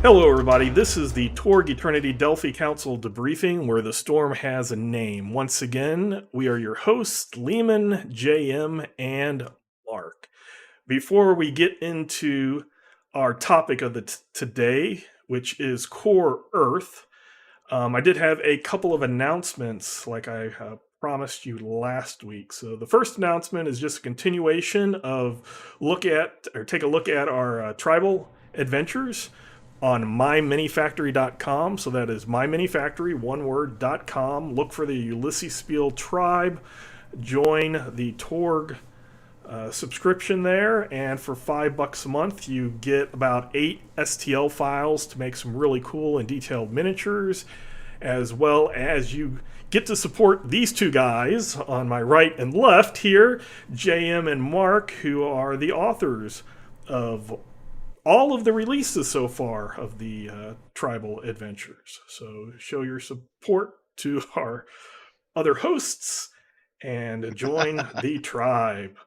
Hello, everybody. This is the Torg Eternity Delphi Council debriefing where the storm has a name. Once again, we are your hosts, Lehman, JM, and Mark. Before we get into our topic of today, which is Core Earth, I did have a couple of announcements like I promised you last week. So the first announcement is just a continuation of take a look at our tribal adventures on myminifactory.com. So that is myminifactory, one word.com. Look for the Ulysses Spiel tribe. Join the Torg subscription there, and for $5 a month, you get about 8 STL files to make some really cool and detailed miniatures, as well as you get to support these two guys on my right and left here, JM and Mark, who are the authors of all of the releases so far of the tribal adventures. So show your support to our other hosts and join the tribe.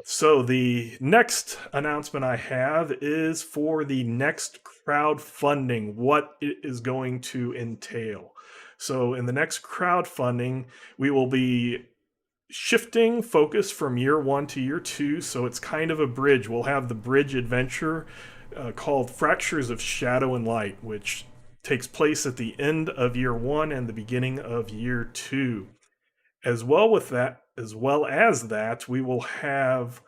So the next announcement I have is for the next crowdfunding, what it is going to entail. So in the next crowdfunding, we will be shifting focus from year 1 to year 2. So it's kind of a bridge. We'll have the bridge adventure called Fractures of Shadow and Light, which takes place at the end of year 1 and the beginning of year 2. As well as that, we will have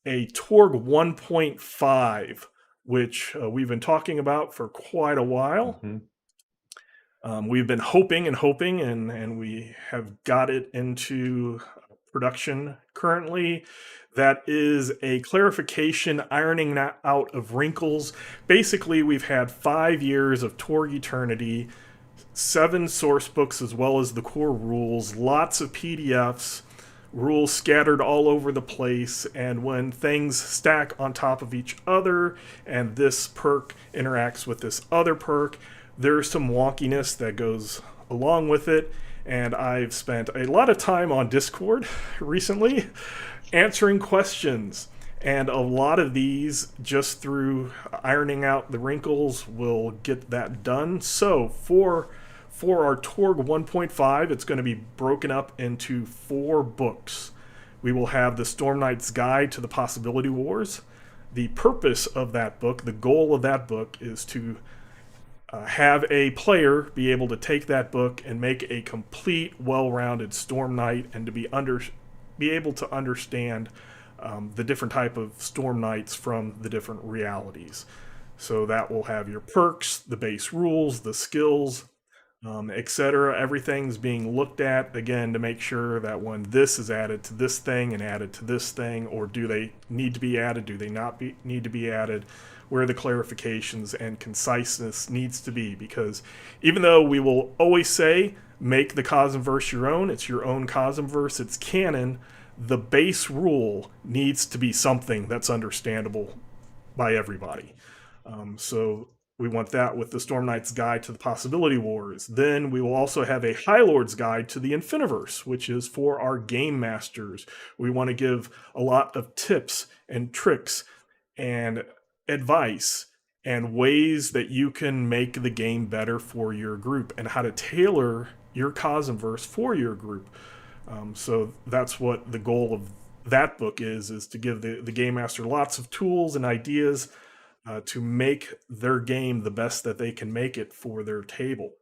a Torg 1.5, which we've been talking about for quite a while. We've been hoping, and we have got it into production currently. That is a clarification, ironing out of wrinkles. Basically, we've had 5 years of Torg Eternity, 7 source books as well as the core rules, lots of PDFs, rules scattered all over the place, and when things stack on top of each other and this perk interacts with this other perk, there's some wonkiness that goes along with it. And I've spent a lot of time on Discord recently answering questions, and a lot of these, just through ironing out the wrinkles, will get that done. So for our Torg 1.5, it's going to be broken up into 4 books. We will have the Storm Knight's Guide to the Possibility Wars. The purpose of that book, the goal of that book, is to have a player be able to take that book and make a complete, well-rounded Storm Knight, and to be able to understand the different type of Storm Knights from the different realities. So that will have your perks, the base rules, the skills, etc. Everything's being looked at again to make sure that when this is added to this thing and added to this thing, or do they need to be added, do they not need to be added, where the clarifications and conciseness needs to be. Because even though we will always say make the Cosmverse your own, it's your own Cosmverse, it's canon, the base rule needs to be something that's understandable by everybody. So we want that with the Storm Knight's Guide to the Possibility Wars. Then we will also have a High Lord's Guide to the Infiniverse, which is for our game masters. We want to give a lot of tips and tricks and advice and ways that you can make the game better for your group, and how to tailor your Cosmverse for your group. So that's what the goal of that book is to give the game master lots of tools and ideas to make their game the best that they can make it for their table.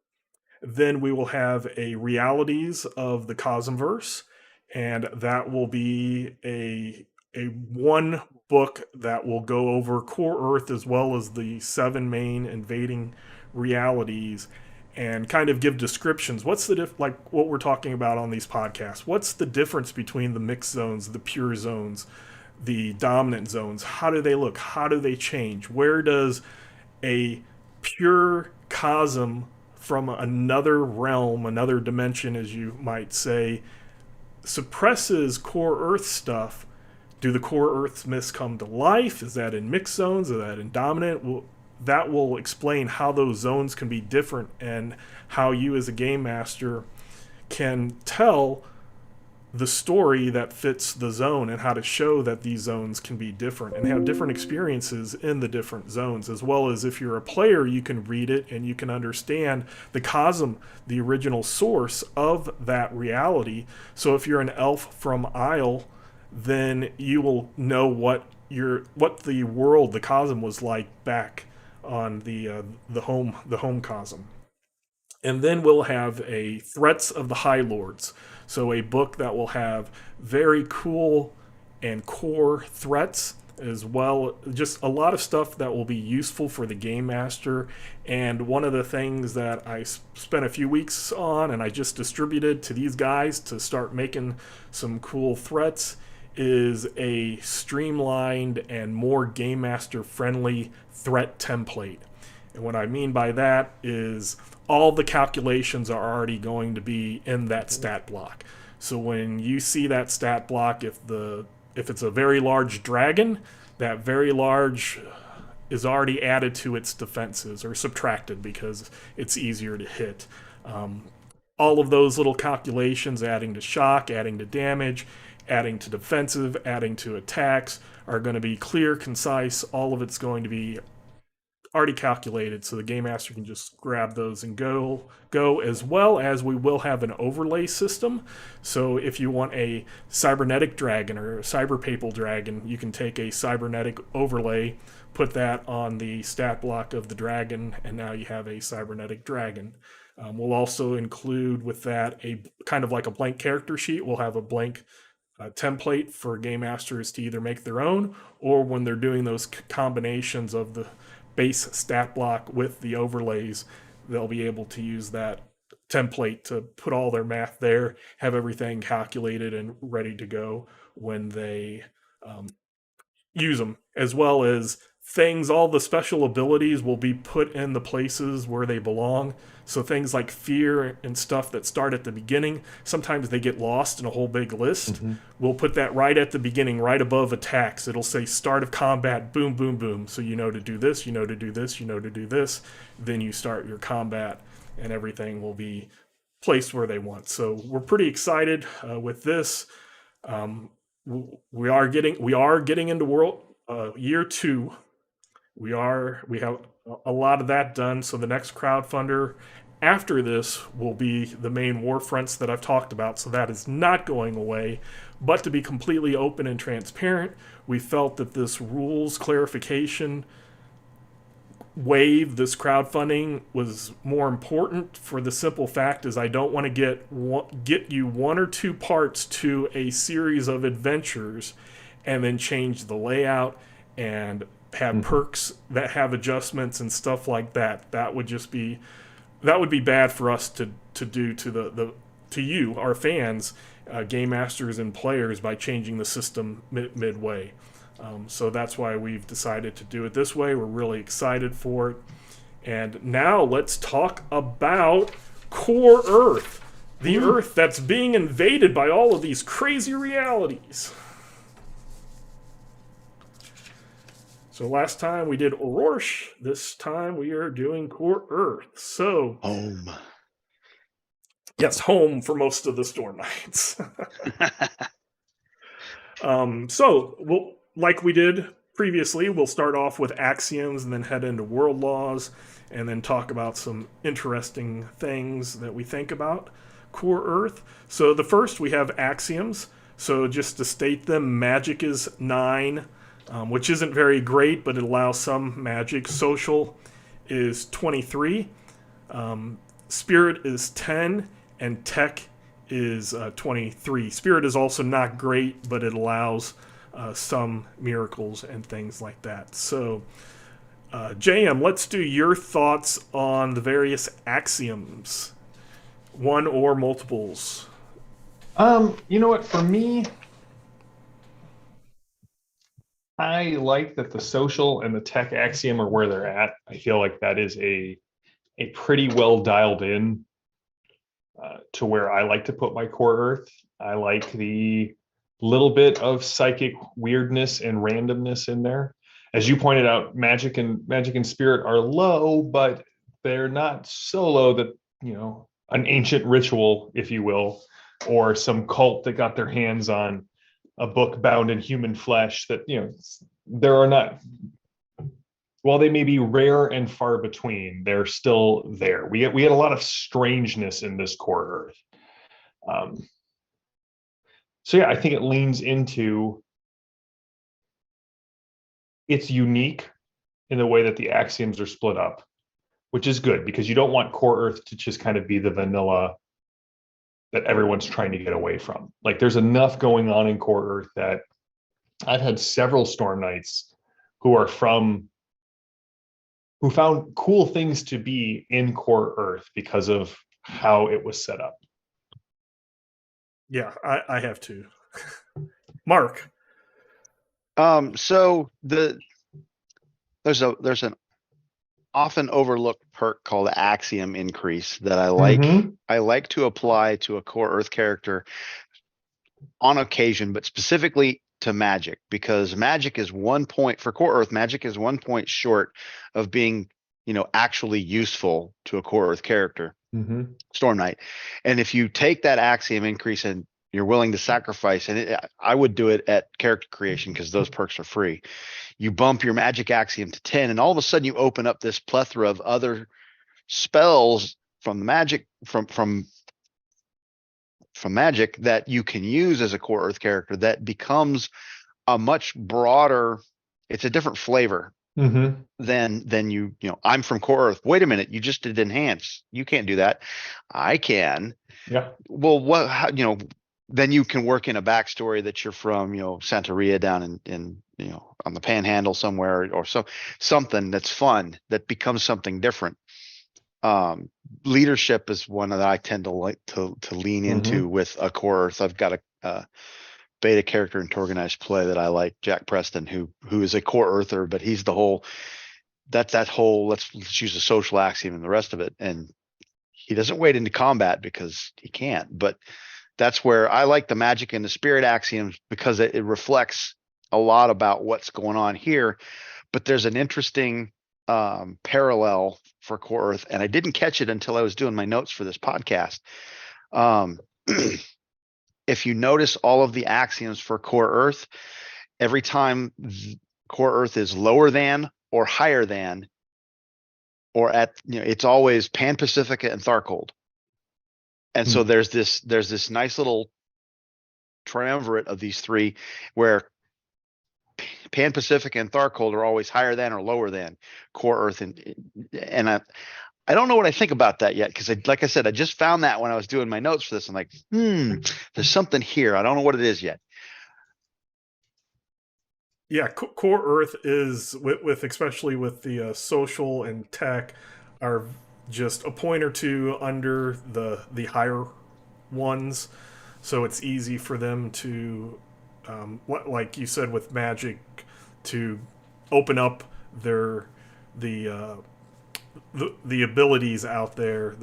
Then we will have a Realities of the Cosmverse, and that will be a one book that will go over Core Earth as well as the 7 main invading realities, and kind of give descriptions. What's the like what we're talking about on these podcasts? What's the difference between the mixed zones, the pure zones, the dominant zones? How do they look? How do they change? Where does a pure cosm from another realm, another dimension, as you might say, suppresses Core Earth stuff? Do the Core Earth myths come to life? Is that in mixed zones? Is that in dominant? That will explain how those zones can be different, and how you as a game master can tell the story that fits the zone and how to show that these zones can be different and have different experiences in the different zones, as well as if you're a player, you can read it and you can understand the cosm, the original source of that reality. So if you're an elf from Isle, then you will know what the world, the cosm was like back on the home cosm. And then we'll have a Threats of the High Lords. So a book that will have very cool and core threats, as well just a lot of stuff that will be useful for the game master. And one of the things that I spent a few weeks on and I just distributed to these guys to start making some cool threats is a streamlined and more game master friendly threat template. And what I mean by that is all the calculations are already going to be in that stat block. So when you see that stat block, if it's a very large dragon, that very large is already added to its defenses or subtracted because it's easier to hit. All of those little calculations, adding to shock, adding to damage, adding to defensive, adding to attacks, are going to be clear, concise. All of it's going to be already calculated, so the game master can just grab those and go, as well as we will have an overlay system. So if you want a cybernetic dragon or a cyber papal dragon, you can take a cybernetic overlay, put that on the stat block of the dragon, and now you have a cybernetic dragon. We'll also include with that a kind of like a blank character sheet. We'll have a blank template for game masters to either make their own, or when they're doing those combinations of the base stat block with the overlays, they'll be able to use that template to put all their math there, have everything calculated and ready to go when they use them, as well as things, all the special abilities will be put in the places where they belong. So things like fear and stuff that start at the beginning, sometimes they get lost in a whole big list. Mm-hmm. We'll put that right at the beginning, right above attacks. It'll say start of combat, boom, boom, boom. So you know to do this, you know to do this, you know to do this. Then you start your combat and everything will be placed where they want. So we're pretty excited with this. We are getting into world year 2. We have a lot of that done. So the next crowdfunder after this will be the main war fronts that I've talked about. So that is not going away. But to be completely open and transparent, we felt that this rules clarification wave, this crowdfunding, was more important for the simple fact is I don't want to get you 1 or 2 parts to a series of adventures and then change the layout and have perks that have adjustments and stuff like that. That would be bad for us to do to you, our fans, game masters and players, by changing the system midway. So that's why we've decided to do it this way. We're really excited for it. And now let's talk about Core Earth, the Earth that's being invaded by all of these crazy realities. So last time we did Orosh, this time we are doing Core Earth. So home. Yes, home for most of the Storm Knights. So like we did previously, we'll start off with axioms and then head into world laws and then talk about some interesting things that we think about Core Earth. So the first, we have axioms. So just to state them, magic is 9. Which isn't very great, but it allows some magic. Social is 23. Spirit is 10. And tech is 23. Spirit is also not great, but it allows some miracles and things like that. So, JM, let's do your thoughts on the various axioms. One or multiples. You know what? For me, I like that the social and the tech axiom are where they're at. I feel like that is a pretty well dialed in to where I like to put my Core Earth. I like the little bit of psychic weirdness and randomness in there. As you pointed out, magic and spirit are low, but they're not so low that, an ancient ritual, if you will, or some cult that got their hands on a book bound in human flesh that, there are not, while they may be rare and far between, they're still there. We had a lot of strangeness in this core Earth. So yeah, I think it leans into, it's unique in the way that the axioms are split up, which is good because you don't want core Earth to just kind of be the vanilla that everyone's trying to get away from. Like there's enough going on in core Earth that I've had several Storm Knights who found cool things to be in core Earth because of how it was set up. Yeah, I have to. Mark. So there's an often overlooked perk called Axiom increase that I like. Mhm. I like to apply to a core Earth character on occasion, but specifically to Magic, because Magic is 1 point for core Earth. Magic is 1 point short of being, actually useful to a core Earth character, Storm Knight. And if you take that Axiom increase and you're willing to sacrifice, and I would do it at character creation because those perks are free. You bump your Magic Axiom to 10, and all of a sudden you open up this plethora of other spells from the Magic from Magic that you can use as a core Earth character that becomes a much broader. It's a different flavor than I'm from core Earth. Wait a minute, you just did enhance. You can't do that. I can. Yeah. Well, then you can work in a backstory that you're from, Santeria down in on the Panhandle somewhere, or something that's fun that becomes something different. Leadership is one that I tend to like to lean into with a core Earth. I've got a beta character in Torganized Play that I like, Jack Preston, who is a core Earther, but he's the whole let's use a social axiom and the rest of it, and he doesn't wade into combat because he can't. But that's where I like the Magic and the Spirit axioms, because it reflects a lot about what's going on here. But there's an interesting parallel for core Earth, and I didn't catch it until I was doing my notes for this podcast. If you notice all of the axioms for core Earth, every time core Earth is lower than or higher than, or it's always Pan Pacifica and Tharcold. And so there's this nice little triumvirate of these three where Pan Pacific and Tharcold are always higher than or lower than core Earth, and I don't know what I think about that yet, because like I said, I just found that when I was doing my notes for this. I'm like, there's something here. I don't know what it is yet. Yeah, core Earth is with especially with the social and tech are just a point or two under the higher ones, so it's easy for them to, like you said with Magic, to open up the abilities out there,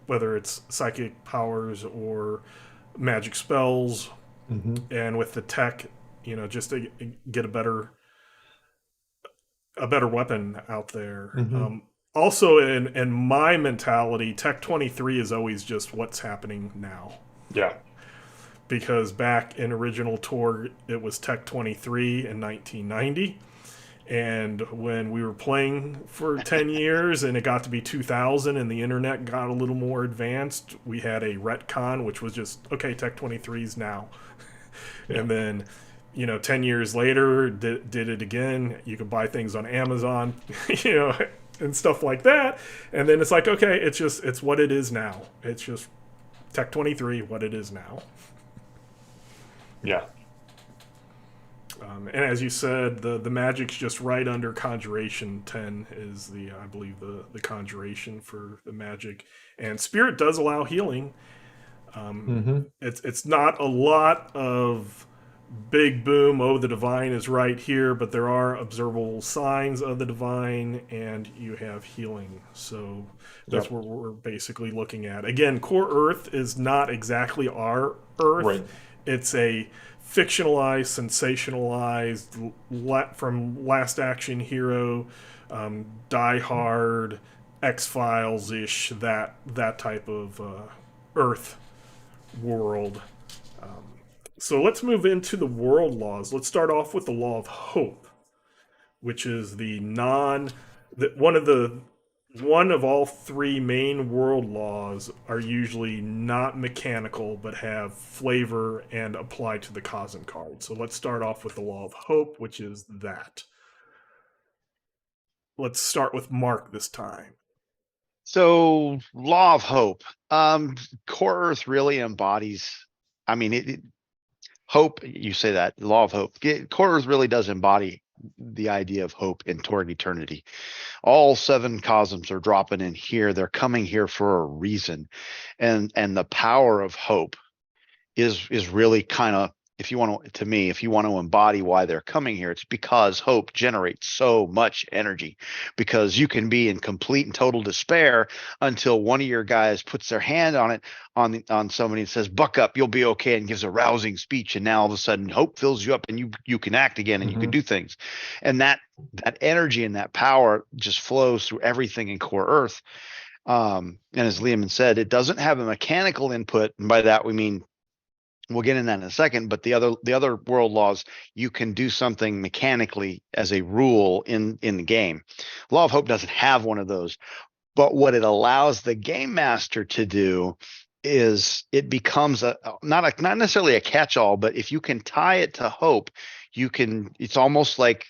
whether it's psychic powers or magic spells, and with the tech, just to get a better weapon out there. Also, in my mentality, Tech 23 is always just what's happening now. Yeah. Because back in original Torg, it was Tech 23 in 1990. And when we were playing for 10 years and it got to be 2000 and the internet got a little more advanced, we had a retcon, which was just, okay, Tech 23's now. And then, 10 years later, did it again. You could buy things on Amazon, and stuff like that. And then it's like, okay, it's what it is now. It's just Tech 23, what it is now. Yeah. And as you said, the Magic's just right under Conjuration. 10 is I believe the Conjuration for the Magic. And Spirit does allow healing. It's not a lot of big boom, the divine is right here, but there are observable signs of the divine, and you have healing. So that's what we're basically looking at. Again, core Earth is not exactly our Earth. Right. It's a fictionalized, sensationalized, from Last Action Hero, Die Hard, X-Files-ish, that type of Earth world. Um, so let's move into the world laws. Let's start off with the law of hope, which is one of all three main world laws are usually not mechanical but have flavor and apply to the Cosm card. So let's start off with the law of hope, which is that. Let's start with Mark this time. So, law of hope. Core Earth really embodies. I mean, hope. You say that law of hope. Core Earth really does embody the idea of hope in Torg eternity. All 7 cosms are dropping in here. They're coming here for a reason, and the power of hope is really kind of, if you want to embody why they're coming here, it's because hope generates so much energy, because you can be in complete and total despair until one of your guys puts their hand on it, on somebody, and says, buck up, you'll be okay, and gives a rousing speech, and now all of a sudden hope fills you up, and you can act again, and you can do things. And that energy and that power just flows through everything in Core Earth. And as Lehman said, it doesn't have a mechanical input, and by that we mean, we'll get in that in a second, but the other world laws, you can do something mechanically as a rule in the game. Law of Hope doesn't have one of those, but what it allows the game master to do is it becomes not necessarily a catch-all, but if you can tie it to hope, it's almost like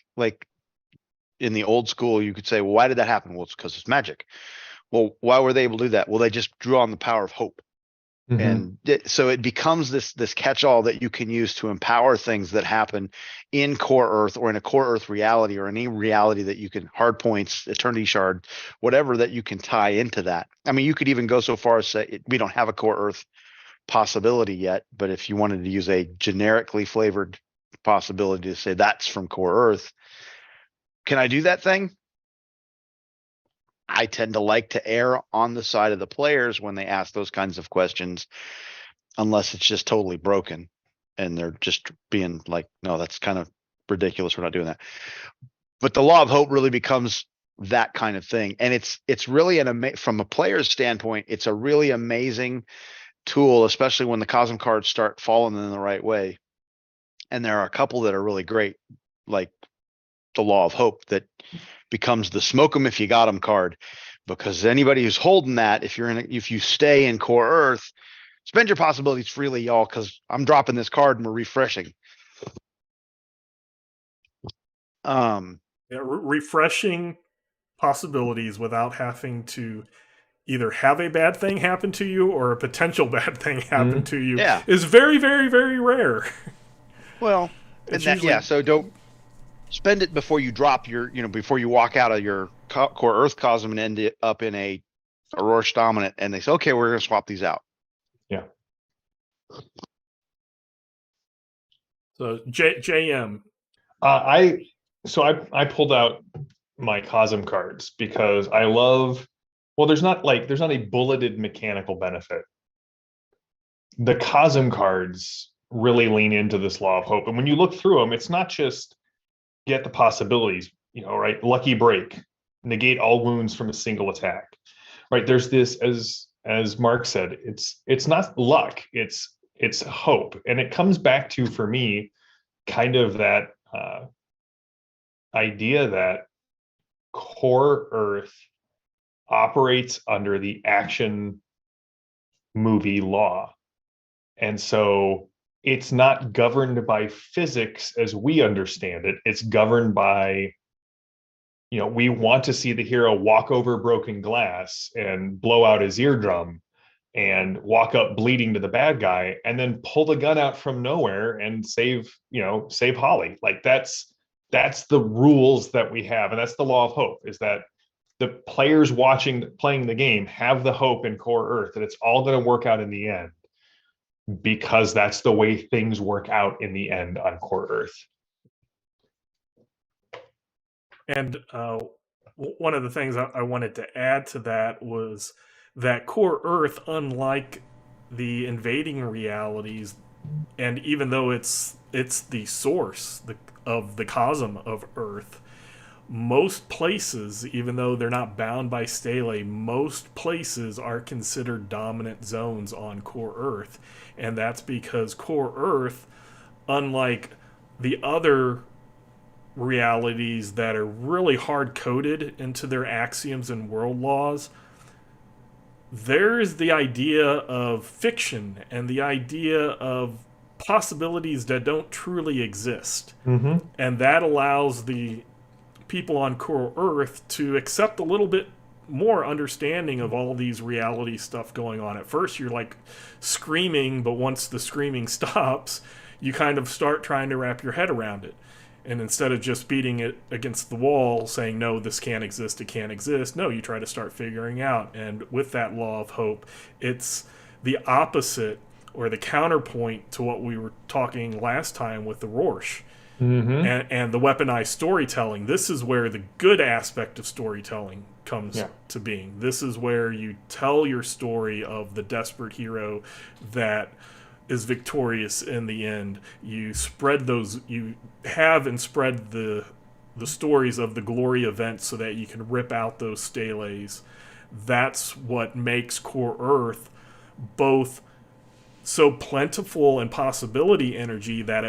in the old school, you could say, well, why did that happen? Well, it's because it's magic. Well, why were they able to do that? Well, they just drew on the power of hope. And so it becomes this catch-all that you can use to empower things that happen in Core Earth, or in a Core Earth reality, or any reality that you can, hard points, Eternity Shard, whatever that you can tie into that. I mean, you could even go so far as say we don't have a Core Earth possibility yet, but if you wanted to use a generically flavored possibility to say that's from Core Earth, can I do that thing? I tend to like to err on the side of the players when they ask those kinds of questions, unless it's just totally broken and they're just being like, no, that's kind of ridiculous, we're not doing that. But the law of hope really becomes that kind of thing. And it's really from a player's standpoint, it's a really amazing tool, especially when the Cosm cards start falling in the right way. And there are a couple that are really great, like the law of hope, that becomes the smoke 'em if you got 'em card, because anybody who's holding that, if you stay in Core Earth, spend your possibilities freely, y'all, because I'm dropping this card and we're refreshing. Refreshing possibilities without having to either have a bad thing happen to you or a potential bad thing happen to you is very, very, very rare. Well, so don't spend it before you drop before you walk out of your Core Earth Cosm and end it up in a Aurora Dominant, and they say, okay, we're going to swap these out. Yeah. So JM. I pulled out my Cosm cards because I love, well, there's not a bulleted mechanical benefit. The Cosm cards really lean into this law of hope. And when you look through them, it's not just get the possibilities, right? Lucky break, negate all wounds from a single attack, right? There's this, as Mark said, it's not luck, it's hope. And it comes back to, for me, kind of that idea that Core Earth operates under the action movie law. And so it's not governed by physics as we understand it. It's governed by, we want to see the hero walk over broken glass and blow out his eardrum and walk up bleeding to the bad guy and then pull the gun out from nowhere and save Holly. Like that's the rules that we have. And that's the law of hope, is that the players playing the game have the hope in Core Earth that it's all going to work out in the end, because that's the way things work out in the end on Core Earth. And one of the things I wanted to add to that was that Core Earth, unlike the invading realities, and even though it's the source of the Cosm of Earth, most places, even though they're not bound by stele, most places are considered dominant zones on core Earth. And that's because core Earth, unlike the other realities that are really hard coded into their axioms and world laws, there's the idea of fiction and the idea of possibilities that don't truly exist. Mm-hmm. And that allows the people on core Earth to accept a little bit more understanding of all these reality stuff going on. At first, you're like screaming, but once the screaming stops, you kind of start trying to wrap your head around it. And instead of just beating it against the wall, saying, no, this can't exist, it can't exist, no, you try to start figuring out. And with that law of hope, it's the opposite or the counterpoint to what we were talking last time with the Rorsch Mm-hmm. and the weaponized storytelling. This is where the good aspect of storytelling comes to being. This is where you tell your story of the desperate hero that is victorious in the end. You spread those, you have and spread the stories of the glory events so that you can rip out those steles. That's what makes core Earth both so plentiful in possibility energy that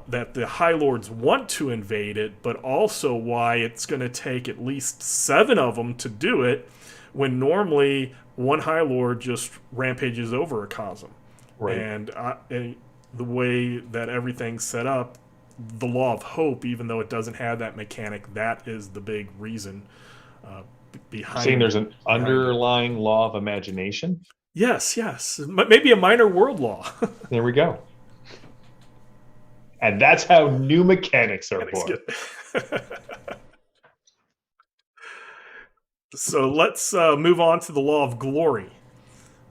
that the High Lords want to invade it, but also why it's going to take at least 7 of them to do it, when normally one High Lord just rampages over a cosm. Right. And the way that everything's set up, the law of hope, even though it doesn't have that mechanic, that is the big reason behind. Saying there's an underlying law of imagination. Yes, yes. Maybe a minor world law. There we go. And that's how new mechanics are born. So let's move on to the law of glory.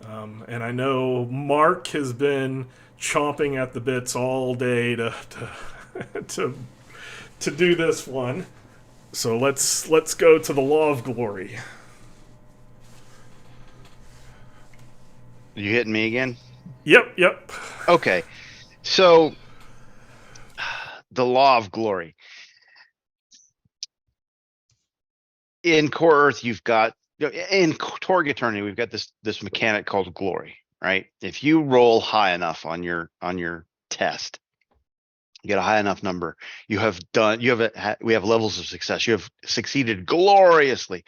And I know Mark has been chomping at the bits all day to do this one. So let's go to the law of glory. You hitting me again? Yep. Okay. So the law of glory. In core Earth, you've got, in Torg Eternity, we've got this mechanic called glory, right? If you roll high enough on your test, you get a high enough number, we have levels of success. You have succeeded gloriously.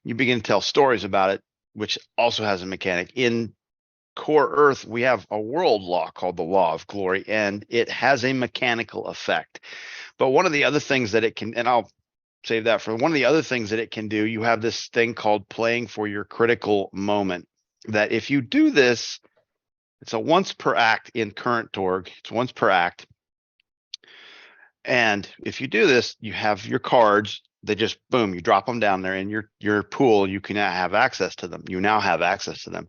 You begin to tell stories about it, which also has a mechanic. In core Earth, we have a world law called the law of glory, and it has a mechanical effect. But one of the other things that it can, and I'll save that for one of the other things that it can do, you have this thing called playing for your critical moment, that if you do this, it's a once per act in current Torg. It's once per act. And if you do this, you have your cards, they just, boom, you drop them down there in your pool. You can now have access to them. You now have access to them.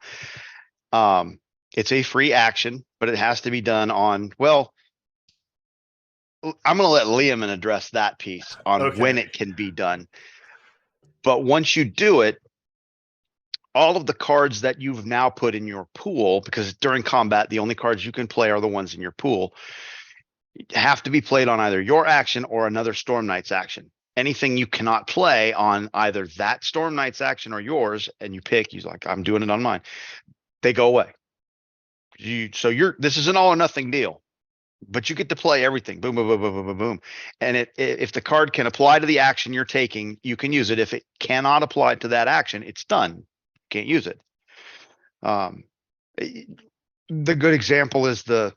It's a free action, but it has to be done on, well, I'm going to let Liam address that piece on when it can be done. But once you do it, all of the cards that you've now put in your pool, because during combat, the only cards you can play are the ones in your pool, have to be played on either your action or another Storm Knight's action. Anything you cannot play on either that Storm Knight's action or yours, and you pick, you're like, I'm doing it on mine, they go away. This is an all or nothing deal. But you get to play everything. Boom, boom, boom, boom, boom, boom, boom. And if the card can apply to the action you're taking, you can use it. If it cannot apply to that action, it's done. Can't use it. The good example is the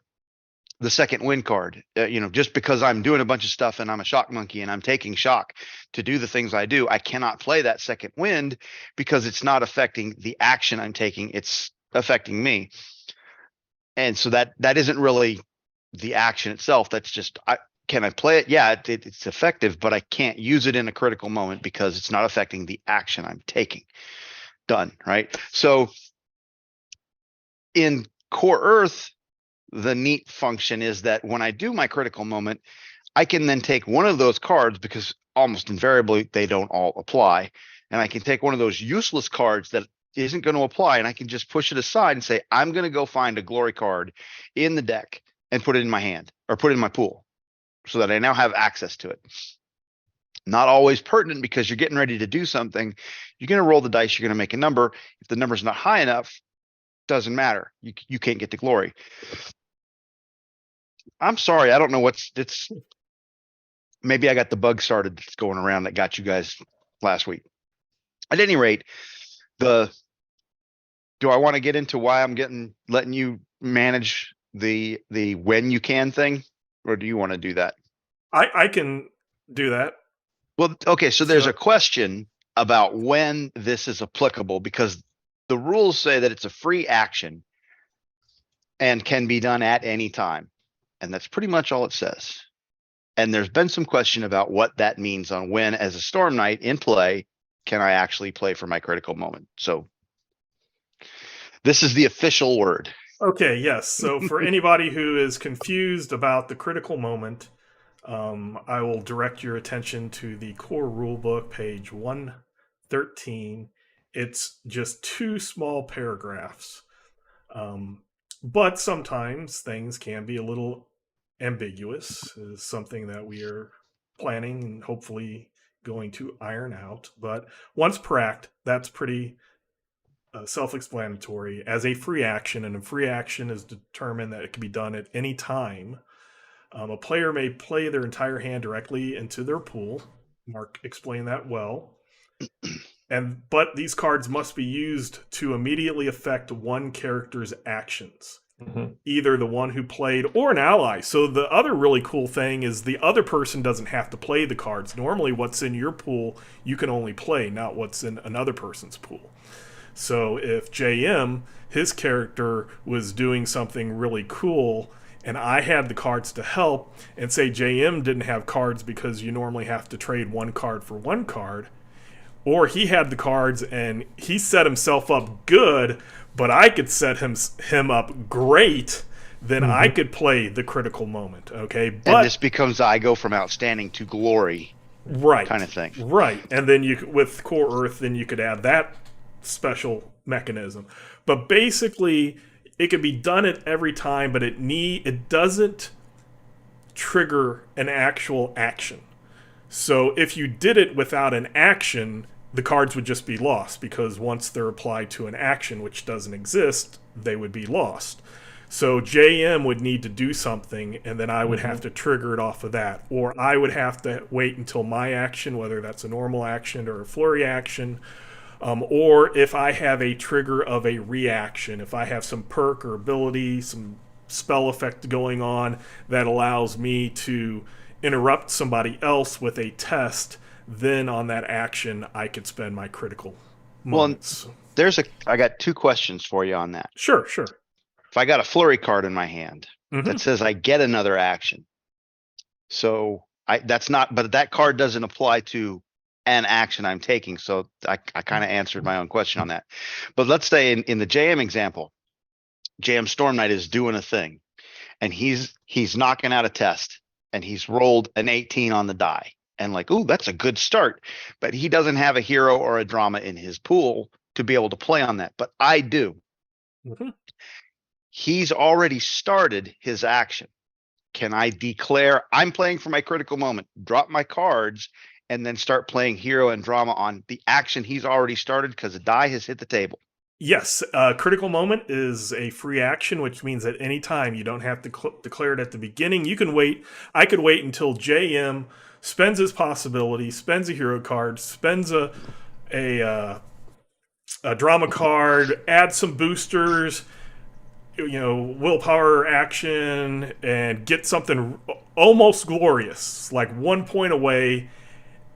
second wind card. Just because I'm doing a bunch of stuff and I'm a shock monkey and I'm taking shock to do the things I do, I cannot play that second wind because it's not affecting the action I'm taking. It's affecting me. And so that isn't really the action itself. That's just, can I play it? Yeah, it's effective, but I can't use it in a critical moment because it's not affecting the action I'm taking. Done, right? So in core Earth, the neat function is that when I do my critical moment, I can then take one of those cards, because almost invariably they don't all apply, and I can take one of those useless cards that isn't going to apply, and I can just push it aside and say, I'm going to go find a glory card in the deck and put it in my hand or put it in my pool so that I now have access to it. Not always pertinent because you're getting ready to do something. You're going to roll the dice. You're going to make a number. If the number's not high enough, doesn't matter. You can't get to glory. I'm sorry. I don't know it's. Maybe I got the bug started that's going around that got you guys last week. At any rate, do I want to get into why I'm letting you manage the when you can thing, or do you want to do that? I can do that. Well, okay, so there's a question about when this is applicable because the rules say that it's a free action and can be done at any time. And that's pretty much all it says. And there's been some question about what that means on when, as a Storm Knight in play, can I actually play for my critical moment. So this is the official word. Okay, yes. So for anybody who is confused about the critical moment, I will direct your attention to the core rulebook, page 113. It's just 2 small paragraphs. But sometimes things can be a little ambiguous, is something that we are planning and hopefully going to iron out. But once per act, that's pretty self-explanatory. As a free action, and a free action is determined that it can be done at any time. A player may play their entire hand directly into their pool. Mark explained that well. But these cards must be used to immediately affect one character's actions. Mm-hmm. Either the one who played or an ally. So the other really cool thing is the other person doesn't have to play the cards. Normally what's in your pool, you can only play, not what's in another person's pool. So if JM, his character, was doing something really cool and I had the cards to help, and say JM didn't have cards because you normally have to trade one card for one card, or he had the cards and he set himself up good, but I could set him up great, then I could play the critical moment, okay? But, and this becomes I go from outstanding to glory, right, kind of thing. Right, and then with Core Earth, then you could add that special mechanism. But basically, it can be done at every time, but it doesn't trigger an actual action. So if you did it without an action, the cards would just be lost, because once they're applied to an action which doesn't exist, they would be lost. So JM would need to do something, and then I would have to trigger it off of that. Or I would have to wait until my action, whether that's a normal action or a flurry action, or if I have a trigger of a reaction, if I have some perk or ability, some spell effect going on that allows me to interrupt somebody else with a test, then on that action I could spend my critical moments. Well, I got 2 questions for you on that. Sure. If I got a flurry card in my hand that says I get another action, so but that card doesn't apply to an action I'm taking. So I kind of answered my own question on that. But let's say in the JM example, JM Storm Knight is doing a thing, and he's knocking out a test, and he's rolled an 18 on the die, and like, ooh, that's a good start. But he doesn't have a hero or a drama in his pool to be able to play on that. But I do. He's already started his action. Can I declare I'm playing for my critical moment, drop my cards, and then start playing hero and drama on the action he's already started because the die has hit the table? Yes, critical moment is a free action, which means at any time you don't have to declare it at the beginning. You can wait. I could wait until JM spends his possibility, spends a hero card, spends a drama card, adds some boosters, willpower action, and get something almost glorious, like 1 point away,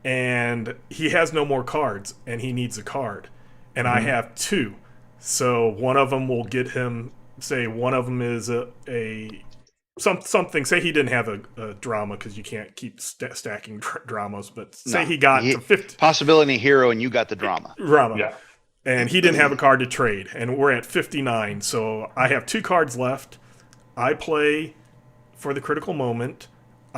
and he has no more cards, and he needs a card. And I have 2. So one of them will get him, say one of them is something, say he didn't have a drama, because you can't keep stacking dramas, but say he got to 50. Possibility hero, and you got the drama. Yeah. And he didn't have a card to trade, and we're at 59. So I have 2 cards left. I play for the critical moment.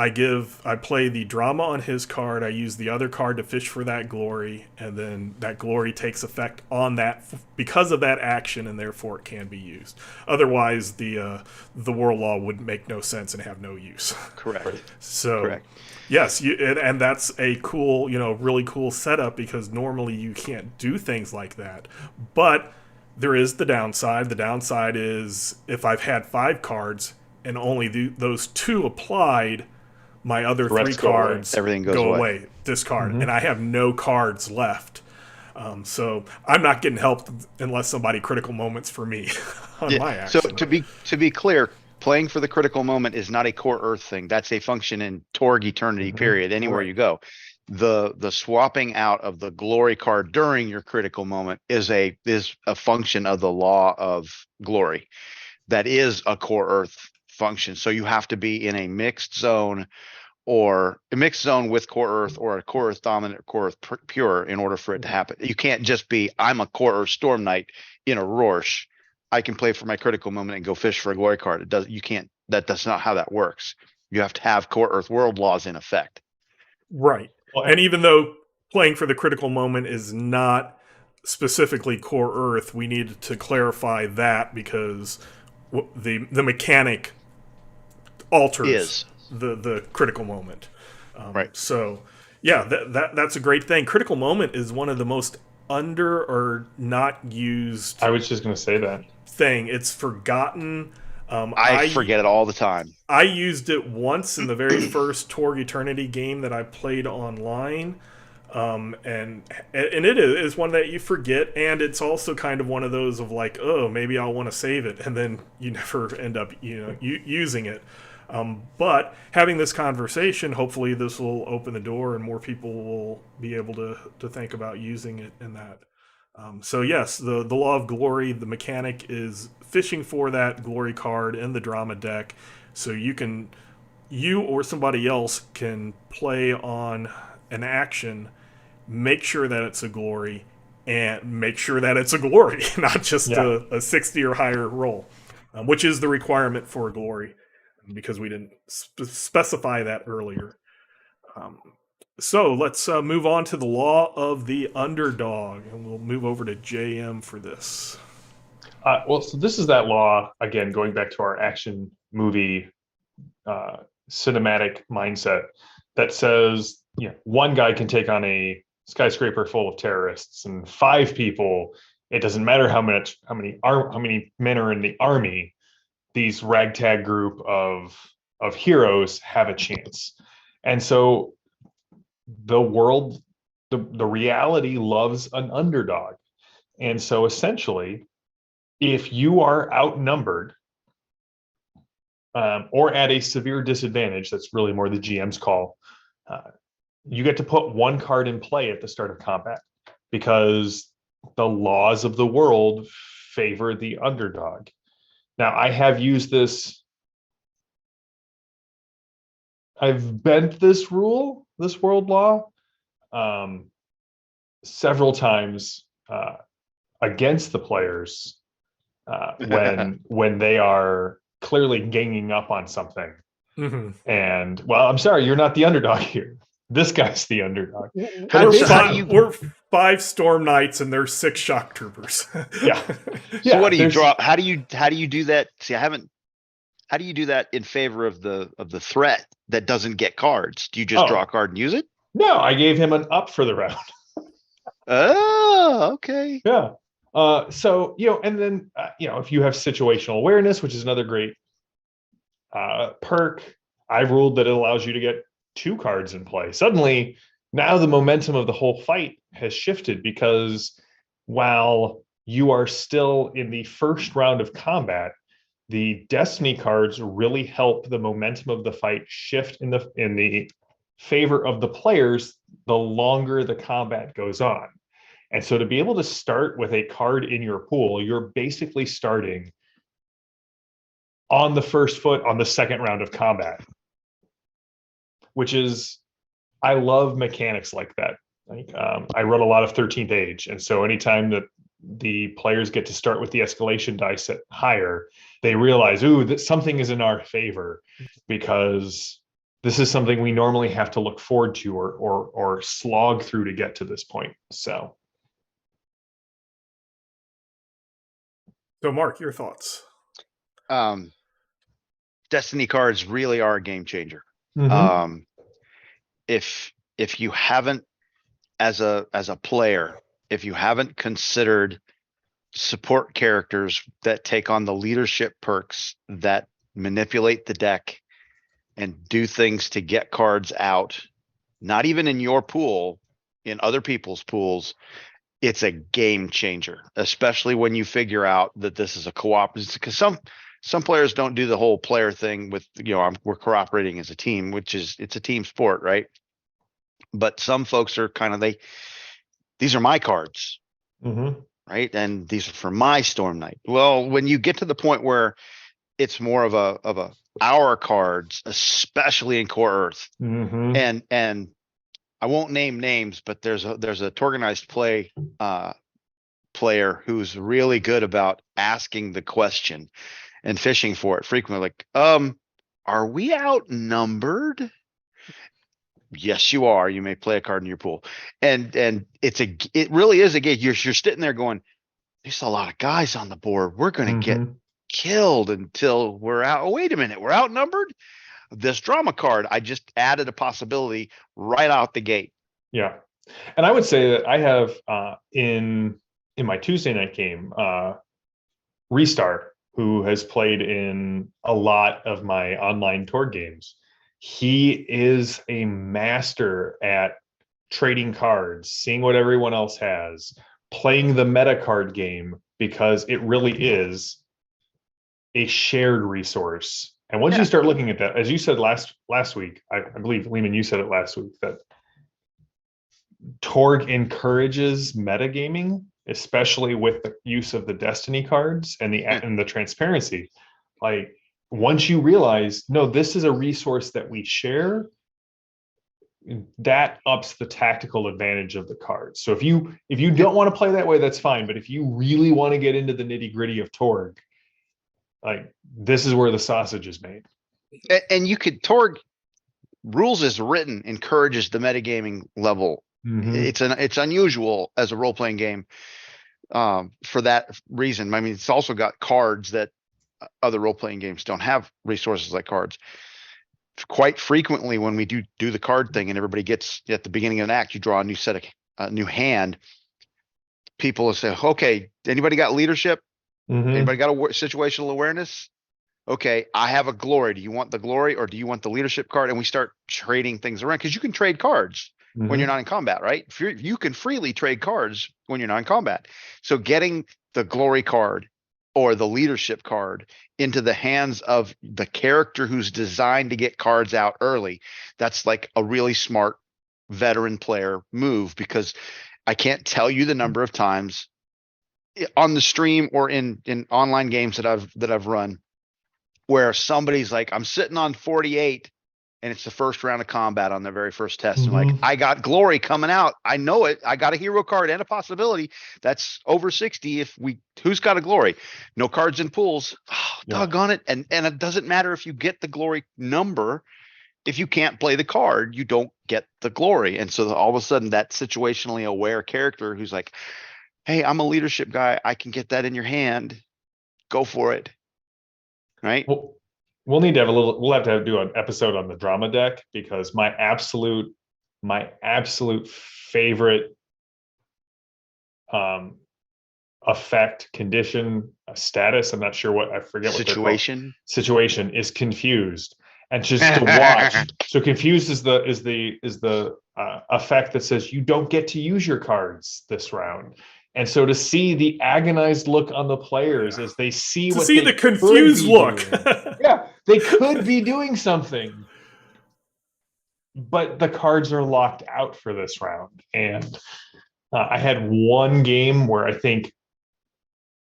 I play the drama on his card. I use the other card to fish for that glory, and then that glory takes effect on that because of that action, and therefore it can be used. Otherwise, the world law would make no sense and have no use. Correct. So, Correct. yes, and that's a cool, really cool setup because normally you can't do things like that, but there is the downside. The downside is if I've had 5 cards and only those 2 applied, my other 3 cards Everything goes go away. discard, and I have no cards left. So I'm not getting help unless somebody critical moments for me on my action. So to be clear, playing for the critical moment is not a core Earth thing. That's a function in Torg Eternity. Period. Anywhere you go, the swapping out of the glory card during your critical moment is a function of the law of glory. That is a core Earth function. So you have to be in a mixed zone, or a mixed zone with core Earth, or a core Earth dominant or core Earth pure in order for it to happen. You can't just be, I'm a core Earth Storm Knight in a Rorsch. I can play for my critical moment and go fish for a glory card. It does. You can't. That's not how that works. You have to have core Earth world laws in effect. Right. And even though playing for the critical moment is not specifically core Earth, we need to clarify that because the mechanic alters the critical moment. Right. So, yeah, that's a great thing. Critical moment is one of the most under or not used. I was just going to say that thing. It's forgotten. I forget it all the time. I used it once in the very first Torg Eternity game that I played online. And it is one that you forget, and it's also kind of one of those of like, oh, maybe I'll want to save it, and then you never end up using it. But having this conversation, hopefully this will open the door and more people will be able to think about using it in that. So yes, the law of glory, the mechanic is fishing for that glory card in the drama deck, so you or somebody else can play on an action, make sure that it's a glory, and make sure that it's a glory, not just a 60 or higher roll, which is the requirement for a glory, because we didn't specify that earlier. So let's move on to the law of the underdog, and we'll move over to JM for this. So this is that law, again, going back to our action movie cinematic mindset, that says one guy can take on a skyscraper full of terrorists, and 5 people, it doesn't matter how many men are in the army, these ragtag group of heroes have a chance. And so the world, the reality loves an underdog. And so essentially, if you are outnumbered or at a severe disadvantage, that's really more the GM's call, you get to put 1 card in play at the start of combat, because the laws of the world favor the underdog. Now, I have used this, I've bent this rule, this world law, several times against the players when they are clearly ganging up on something. And, well, I'm sorry, you're not the underdog here. This guy's the underdog. We're 5 Storm Knights and there's 6 Shock Troopers. So what do you draw? How do you do that? See, how do you do that in favor of the threat that doesn't get cards? Do you just draw a card and use it? No, I gave him an up for the round. Oh, okay. Yeah. So, and then, if you have situational awareness, which is another great perk, I ruled that it allows you to get 2 cards in play. Suddenly, now the momentum of the whole fight has shifted, because while you are still in the first round of combat, the destiny cards really help the momentum of the fight shift in the favor of the players the longer the combat goes on. And so to be able to start with a card in your pool, you're basically starting on the first foot on the second round of combat, which is, I love mechanics like that. I run a lot of 13th Age, and so anytime that the players get to start with the escalation dice at higher, they realize, that something is in our favor, because this is something we normally have to look forward to or slog through to get to this point. So Mark, your thoughts? Destiny cards really are a game changer. Mhm. If you haven't, as a player, if you haven't considered support characters that take on the leadership perks that manipulate the deck and do things to get cards out, not even in your pool, in other people's pools, it's a game changer, especially when you figure out that this is a cooperative, because some players don't do the whole player thing with, we're cooperating as a team, which is, it's a team sport, right? But some folks are kind of, these are my cards, Mhm. right? And these are for my Storm Knight. Well, when you get to the point where it's more of a our cards, especially in Core Earth, Mhm. and I won't name names, but there's a organized play player who's really good about asking the question and fishing for it frequently. Like, are we outnumbered? Yes, you are. You may play a card in your pool, and it really is a game. You're sitting there going, there's a lot of guys on the board. We're going to get Mhm. killed until we're out. Oh, wait a minute, we're outnumbered. This drama card, I just added a possibility right out the gate. Yeah. And I would say that I have in my Tuesday night game, Restart, who has played in a lot of my online Torg games. He is a master at trading cards, seeing what everyone else has, playing the meta card game, because it really is a shared resource. And once you Yeah. start looking at that, as you said last week, I believe, Lehman, you said it last week, that Torg encourages metagaming, especially with the use of the Destiny cards and the transparency. Like, once you realize, no, this is a resource that we share, that ups the tactical advantage of the cards. So if you don't want to play that way, that's fine. But if you really want to get into the nitty gritty of Torg, like, this is where the sausage is made. And you could, Torg rules as written encourages the metagaming level. Mm-hmm. It's unusual as a role-playing game for that reason. I mean, it's also got cards that other role-playing games don't have, resources like cards. Quite frequently when we do the card thing and everybody gets at the beginning of an act, you draw a new set of new hand. People will say, okay, anybody got leadership? Mm-hmm. Anybody got a situational awareness? Okay, I have a glory. Do you want the glory or do you want the leadership card? And we start trading things around, because you can trade cards when you're Mm-hmm. not in combat, right? You can freely trade cards when you're not in combat. So getting the glory card or the leadership card into the hands of the character who's designed to get cards out early, that's like a really smart veteran player move, because I can't tell you the number of times on the stream or in online games that I've run where somebody's like, I'm sitting on 48 and it's the first round of combat on their very first test. And like, Mm-hmm. I got glory coming out. I know it. I got a hero card and a possibility. That's over 60. Who's got a glory? No cards in pools. Oh, Yeah. doggone it. And it doesn't matter if you get the glory number. If you can't play the card, you don't get the glory. And so all of a sudden that situationally aware character who's like, hey, I'm a leadership guy. I can get that in your hand. Go for it. Right. Well, we'll need to have we'll have to do an episode on the drama deck, because my absolute favorite um effect, condition, status, I'm not sure what, I forget what they're called, situation, is confused. And just to watch, so confused is the effect that says you don't get to use your cards this round. And so to see the agonized look on the players as they see To what see they the could confused be look. doing. Yeah, they could be doing something, but the cards are locked out for this round. And I had one game where I think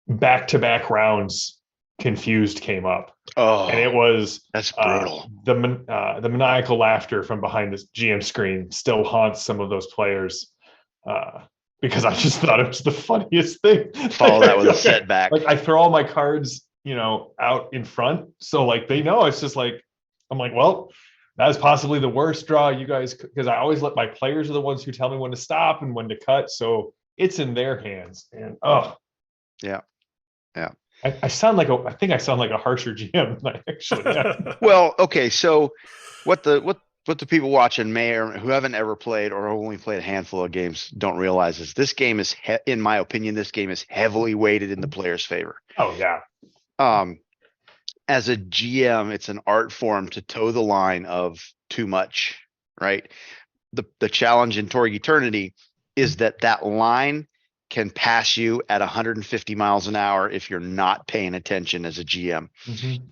back-to-back rounds confused came up. Oh, And it was that's brutal. The maniacal laughter from behind this GM screen still haunts some of those players, because I just thought it was the funniest thing. Follow that with a setback. Like, I throw all my cards, out in front, so like they know it's just like, I'm like, well, That's possibly the worst draw you guys, because I always let my players are the ones who tell me when to stop and when to cut. So it's in their hands. And Yeah. Yeah. I sound like I think I sound like a harsher GM than I actually am. Well, okay. So what the people watching may or who haven't ever played or only played a handful of games don't realize is this game is, in my opinion, this game is heavily weighted in the player's favor. Oh yeah. As a GM, it's an art form to toe the line of too much, right? The challenge in Torg Eternity is that line can pass you at 150 miles an hour if you're not paying attention as a GM.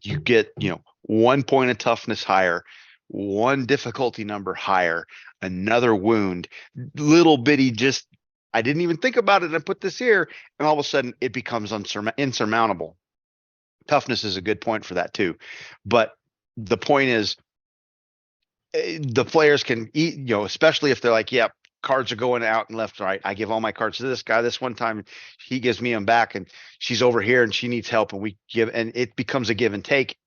You get, 1 point of toughness higher, 1 difficulty number higher, another wound, little bitty, just, I didn't even think about it. And I put this here, and all of a sudden it becomes insurmountable. Toughness is a good point for that too. But the point is, the players can eat, especially if they're like, yeah, cards are going out and left and right. I give all my cards to this guy. This one time he gives me them back, and she's over here and she needs help, and we give, and it becomes a give and take.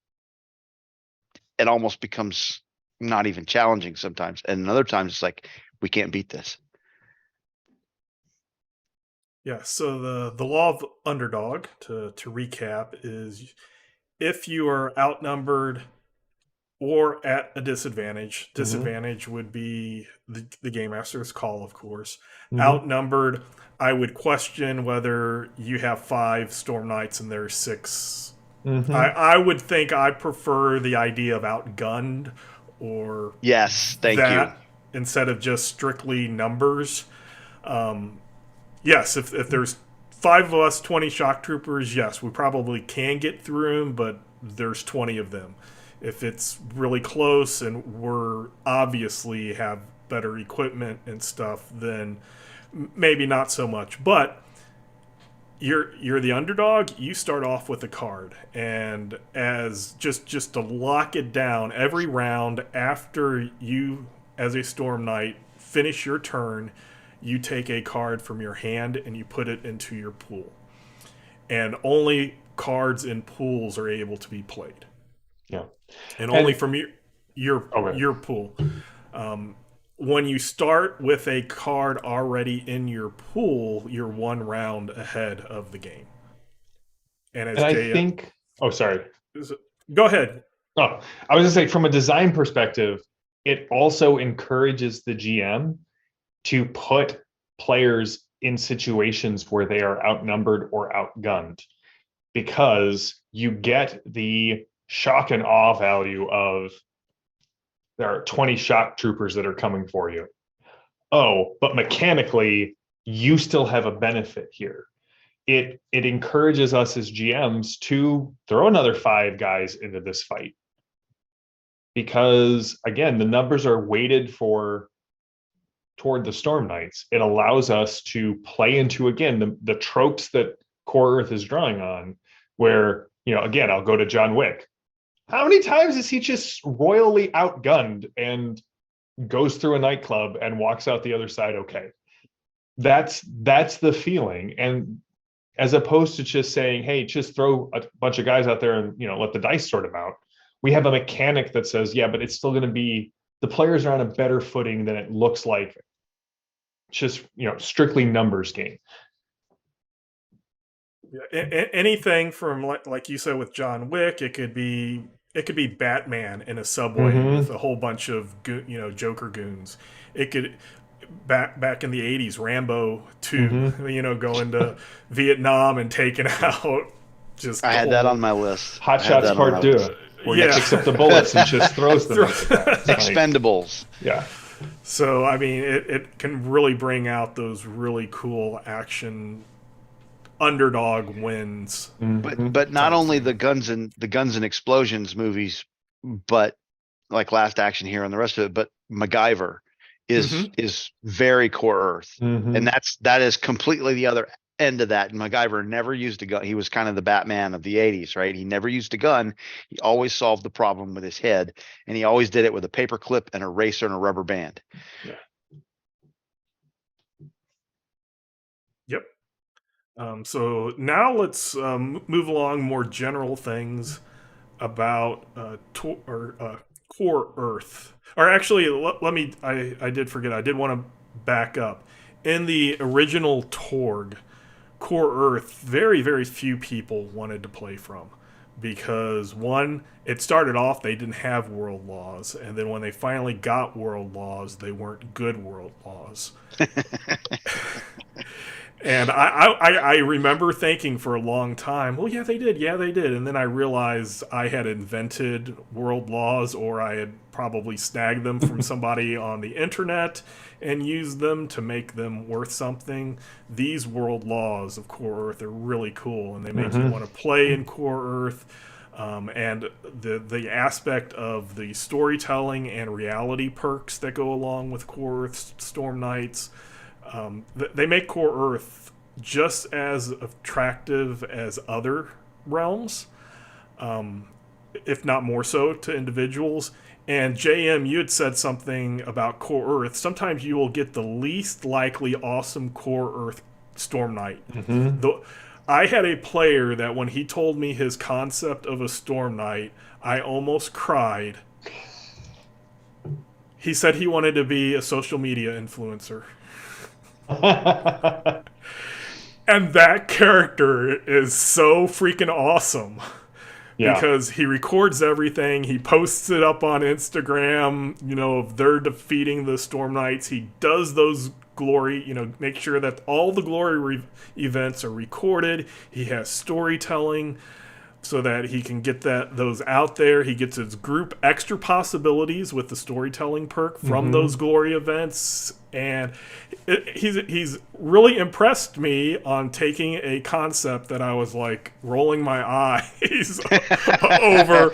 It almost becomes not even challenging sometimes. And other times it's like, we can't beat this. Yeah, so the law of underdog, to recap, is if you are outnumbered or at a disadvantage, disadvantage would be the game master's call, of course. Outnumbered, I would question whether you have 5 Storm Knights and there's 6. I would think I prefer the idea of outgunned, or yes, thank you, instead of just strictly numbers. Yes, if there's 5 of us, 20 shock troopers, yes, we probably can get through them, but there's 20 of them. If it's really close and we're obviously have better equipment and stuff, then maybe not so much. But you're the underdog, you start off with a card, and as just to lock it down, every round after you as a Storm Knight finish your turn, you take a card from your hand and you put it into your pool. And only cards in pools are able to be played. Yeah. And only from your pool. When you start with a card already in your pool, you're 1 round ahead of the game. And I think, sorry. Go ahead. Oh, I was going to say, from a design perspective, it also encourages the GM to put players in situations where they are outnumbered or outgunned, because you get the shock and awe value of, there are 20 shock troopers that are coming for you. Oh, but mechanically, you still have a benefit here. It encourages us as GMs to throw another 5 guys into this fight, because again, the numbers are weighted toward the Storm Knights. It allows us to play into, again, the tropes that Core Earth is drawing on, where, again, I'll go to John Wick. How many times is he just royally outgunned and goes through a nightclub and walks out the other side okay? That's the feeling. And as opposed to just saying, hey, just throw a bunch of guys out there and, let the dice sort them out, we have a mechanic that says, yeah, but it's still going to be, the players are on a better footing than it looks like just, strictly numbers game. Yeah, anything from, like you said with John Wick, it could be Batman in a subway with a whole bunch of Joker goons. It could back in the 80s, Rambo 2, going to Vietnam and taking out just. I had that on my list. Hot Shots Part 2, where he picks up the bullets and just throws them. Expendables. Yeah. So I mean, it can really bring out those really cool action underdog wins. But not only the guns and explosions movies, but like Last Action Hero and the rest of it, but MacGyver is very Core Earth, and that is completely the other end of that. And MacGyver never used a gun. He was kind of the Batman of the 80s, right? He never used a gun. He always solved the problem with his head, and he always did it with a paper clip, an eraser, and a rubber band. Yeah. Yep. So now let's move along more general things about Core Earth. Or actually, let me. I did forget. I did want to back up. In the original Torg, Core Earth, very, very few people wanted to play from. Because, one, it started off, they didn't have world laws. And then when they finally got world laws, they weren't good world laws. And I remember thinking for a long time, well, yeah, they did. Yeah, they did. And then I realized I had invented world laws, or I had probably snagged them from somebody on the internet and used them to make them worth something. These world laws of Core Earth are really cool, and they make you want to play in Core Earth. And the aspect of the storytelling and reality perks that go along with Core Earth Storm Knights, they make Core Earth just as attractive as other realms, if not more so to individuals. And JM, you had said something about Core Earth. Sometimes you will get the least likely awesome Core Earth Storm Knight. I had a player that when he told me his concept of a Storm Knight, I almost cried. He said he wanted to be a social media influencer. And that character is so freaking awesome. Yeah. Because he records everything, he posts it up on Instagram, if they're defeating the Storm Knights. He does those glory, make sure that all the glory events are recorded. He has storytelling so that he can get those out there. He gets his group extra possibilities with the storytelling perk from those glory events, and he's really impressed me on taking a concept that I was like rolling my eyes over.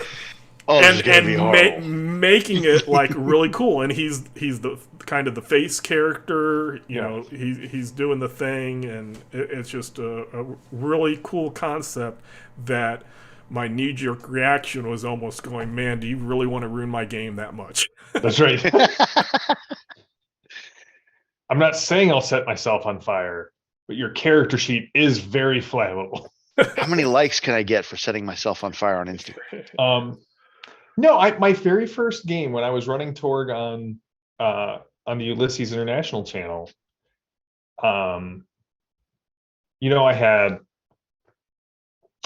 Making it like really cool. And he's the kind of the face character, he's doing the thing, and it's just a really cool concept that my knee-jerk reaction was almost going, man, do you really want to ruin my game that much? That's right. I'm not saying I'll set myself on fire, but your character sheet is very flammable. How many likes can I get for setting myself on fire on Instagram? No, my very first game when I was running Torg on the Ulysses International channel, I had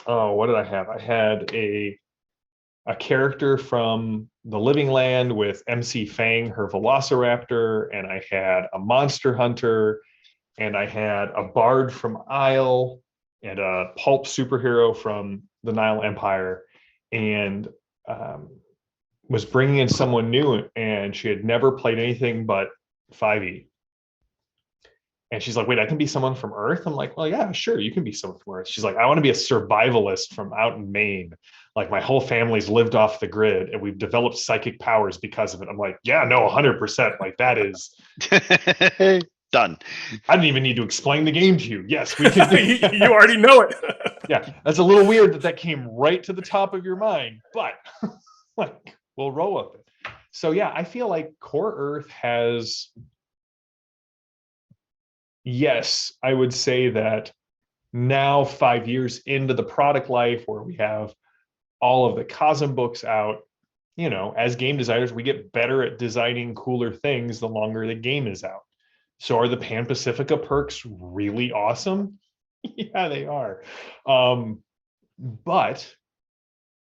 what did I have? I had a character from the Living Land with MC Fang, her Velociraptor, and I had a monster hunter, and I had a bard from Isle, and a pulp superhero from the Nile Empire, and was bringing in someone new, and she had never played anything but 5e. And she's like, wait, I can be someone from Earth? I'm like, well, yeah, sure, you can be someone from Earth. She's like, I want to be a survivalist from out in Maine. Like, my whole family's lived off the grid, and we've developed psychic powers because of it. I'm like, yeah, no, 100%. Like, that is done. I didn't even need to explain the game to you. Yes, we can. You already know it. Yeah, that's a little weird that came right to the top of your mind, but like, we'll roll with it. So yeah, I feel like Core Earth has, yes, I would say that now 5 years into the product life, where we have all of the Cosm books out, as game designers, we get better at designing cooler things the longer the game is out. So are the Pan Pacifica perks really awesome? Yeah, they are. But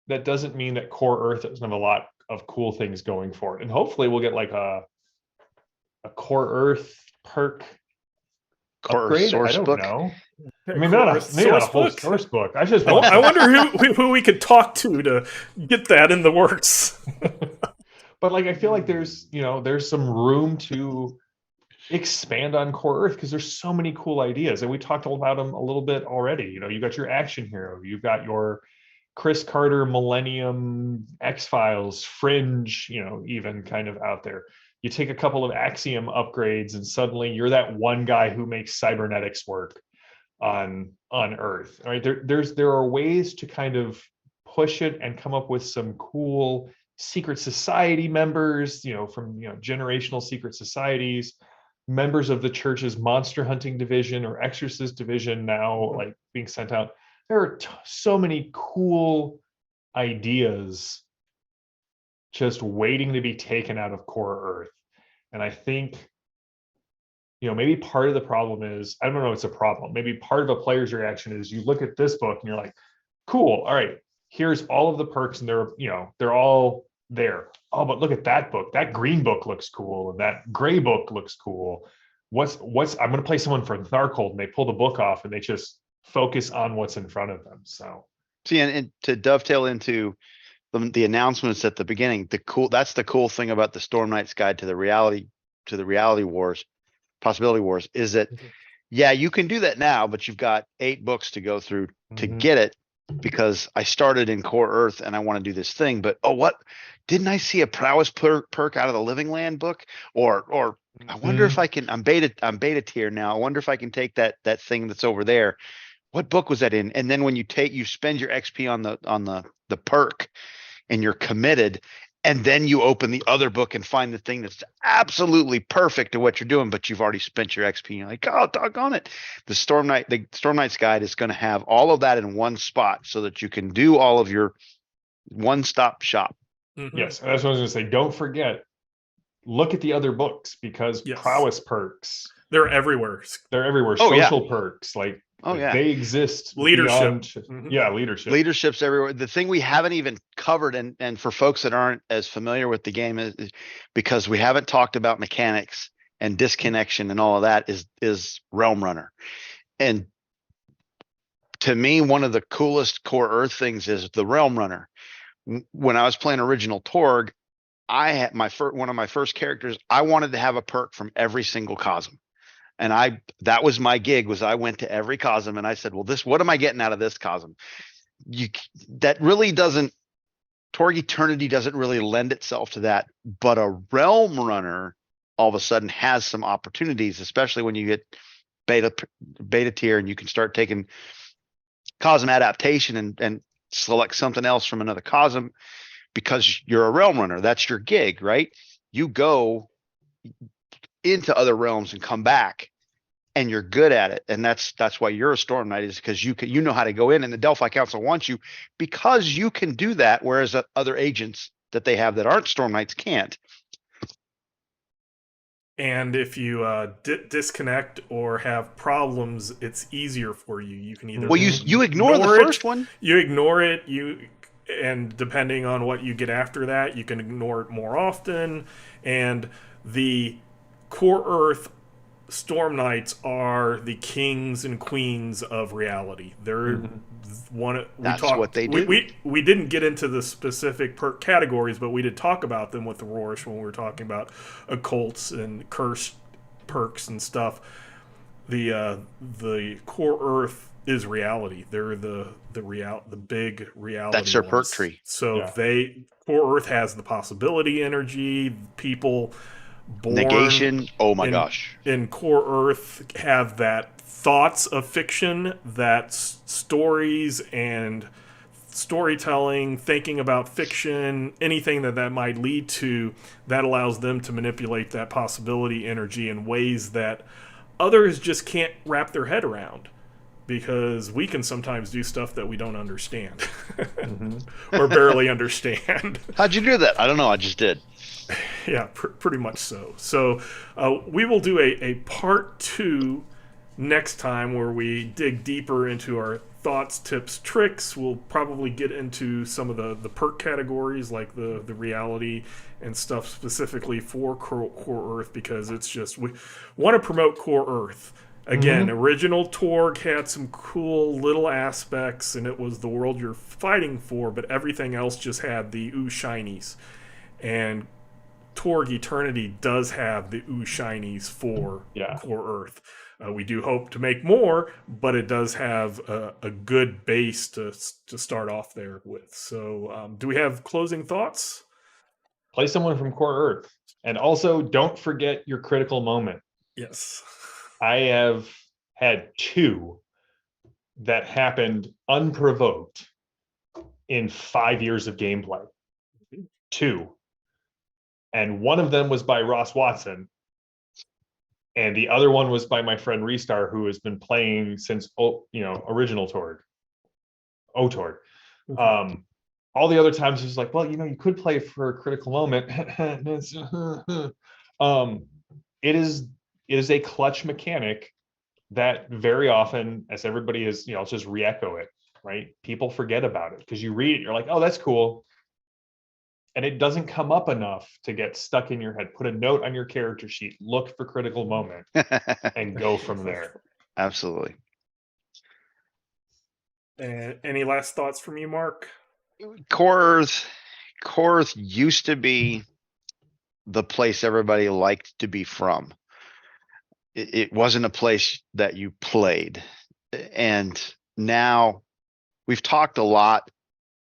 that doesn't mean that Core Earth doesn't have a lot of cool things going for it. And hopefully we'll get like a Core Earth perk Core upgrade. source I don't book. know. I mean, not a whole source book. I just I wonder who we could talk to get that in the works. But like, I feel like there's some room to expand on Core Earth, because there's so many cool ideas, and we talked about them a little bit already. You got your action hero, you've got your Chris Carter Millennium X-Files Fringe, even kind of out there. You take a couple of Axiom upgrades, and suddenly you're that one guy who makes cybernetics work on Earth. All right, there are ways to kind of push it and come up with some cool secret society members, from generational secret societies, members of the church's monster hunting division or exorcist division now like being sent out. There are so many cool ideas just waiting to be taken out of core Earth. And I think, maybe part of the problem is, I don't know if it's a problem. Maybe part of a player's reaction is you look at this book and you're like, cool, all right, here's all of the perks and they're all there. Oh, but look at that book. That green book looks cool. And that gray book looks cool. I'm going to play someone for Tharkold, and they pull the book off and they just focus on what's in front of them. So see, and to dovetail into the announcements at the beginning, that's the cool thing about the Storm Knight's Guide to the Reality Wars, Possibility Wars, is that yeah, you can do that now, but you've got 8 books to go through to get it, because I started in core Earth and I want to do this thing. But what didn't I see a prowess perk out of the Living Land book? Or I wonder if I can. I'm beta tier now. I wonder if I can take that thing that's over there. What book was that in? And then when you spend your XP on the perk, and you're committed, and then you open the other book and find the thing that's absolutely perfect to what you're doing, but you've already spent your XP. And you're like, oh, doggone it. The Storm Knight's Guide is going to have all of that in one spot so that you can do all of your one-stop shop. Yes, that's what I was going to say. Don't forget, look at the other books, because prowess perks, they're everywhere. Social perks, they exist. Leadership. Leadership. Leadership's everywhere. The thing we haven't even covered, and for folks that aren't as familiar with the game, is because we haven't talked about mechanics and disconnection and all of that, is Realm Runner. And to me, one of the coolest core Earth things is the Realm Runner. When I was playing original Torg, I had one of my first characters. I wanted to have a perk from every single cosm. And that was my gig. I went to every cosm and I said, well, what am I getting out of this cosm? Torg Eternity doesn't really lend itself to that, but a Realm Runner all of a sudden has some opportunities, especially when you get beta tier and you can start taking cosm adaptation and select something else from another cosm, because you're a Realm Runner. That's your gig, right? You go into other realms and come back, and you're good at it. And that's why you're a Storm Knight, is because you know how to go in, and the Delphi Council wants you because you can do that, whereas other agents that they have that aren't Storm Knights can't. And if you disconnect or have problems, it's easier for you. You can either you ignore the first one. You ignore it. And depending on what you get after that, you can ignore it more often. And the core Earth Storm Knights are the kings and queens of reality. They're what they do. We didn't get into the specific perk categories, but we did talk about them with the Roarish when we were talking about occults and cursed perks and stuff. The core Earth is reality. They're the big reality. That's their perk tree. So core Earth has the possibility energy. People born negation. Oh my gosh! In core Earth have that thoughts of fiction, that stories and storytelling, thinking about fiction, anything that might lead to, that allows them to manipulate that possibility energy in ways that others just can't wrap their head around, because we can sometimes do stuff that we don't understand or barely understand. How'd you do that? I don't know. I just did. Yeah, pretty much so. So we will do a part 2 next time, where we dig deeper into our thoughts, tips, tricks. We'll probably get into some of the perk categories, like the reality and stuff specifically for core Earth, because it's just, we want to promote core Earth. Again, original Torg had some cool little aspects, and it was the world you're fighting for, but everything else just had the ooh shinies. And Torg Eternity does have the ooh shinies for core Earth. We do hope to make more, but it does have a good base to start off there with. So do we have closing thoughts? Play someone from core Earth. And also, don't forget your critical moment. Yes. I have had 2 that happened unprovoked in 5 years of gameplay. 2. And one of them was by Ross Watson, and the other one was by my friend Restar, who has been playing since original Torg, OTorg. all the other times it's like, well, you could play for a critical moment. um, it is a clutch mechanic that very often, as everybody is, I'll just re-echo it, right? People forget about it because you read it, you're like, oh, that's cool. And it doesn't come up enough to get stuck in your head. Put a note on your character sheet, look for critical moment, and go from there. Absolutely. And any last thoughts from you, Mark? Core Earth used to be the place everybody liked to be from. It wasn't a place that you played. And now we've talked a lot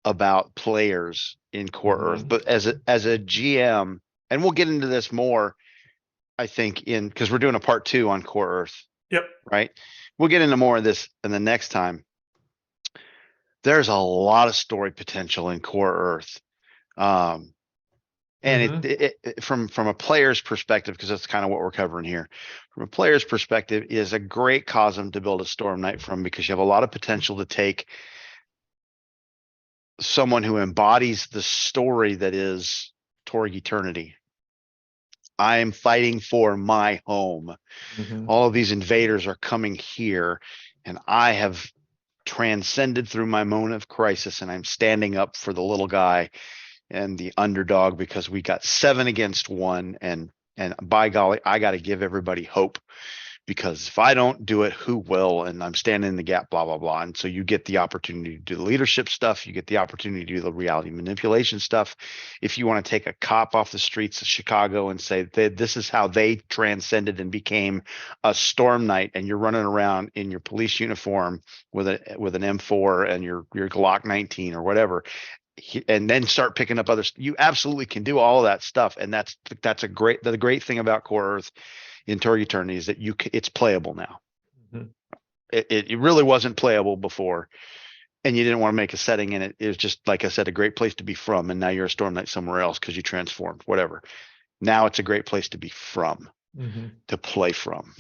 about players in Core Earth, but as a GM, and we'll get into this more, I think, because we're doing a part 2 on Core Earth. Yep. Right. We'll get into more of this in the next time. There's a lot of story potential in Core Earth. And from a player's perspective, because that's kind of what we're covering here, from a player's perspective, is a great cosm to build a Storm Knight from, because you have a lot of potential to take someone who embodies the story that is Torg Eternity. I am fighting for my home. All of these invaders are coming here, and I have transcended through my moment of crisis, and I'm standing up for the little guy and the underdog, because we got 7 against 1, and by golly, I got to give everybody hope, because if I don't do it, who will? And I'm standing in the gap, blah, blah, blah. And so you get the opportunity to do the leadership stuff. You get the opportunity to do the reality manipulation stuff. If you want to take a cop off the streets of Chicago and say this is how they transcended and became a Storm Knight, and you're running around in your police uniform with an M4 and your Glock 19 or whatever, and then start picking up others, you absolutely can do all of that stuff. And that's the great thing about Core Earth in Torg Eternity is that it's playable now. It really wasn't playable before, and you didn't want to make a setting in it. It was just, like I said, a great place to be from, and now you're a Storm Knight somewhere else because you transformed, whatever. Now it's a great place to be from, to play from.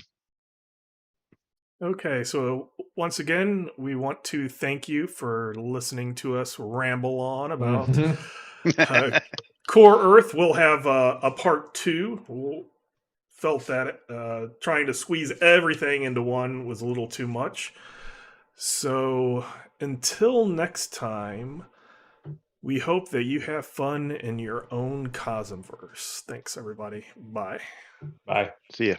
Okay, so once again, we want to thank you for listening to us ramble on about Core Earth. We'll have a part 2. We'll felt that trying to squeeze everything into one was a little too much. So until next time, we hope that you have fun in your own Cosmverse. Thanks, everybody. Bye. Bye. See ya.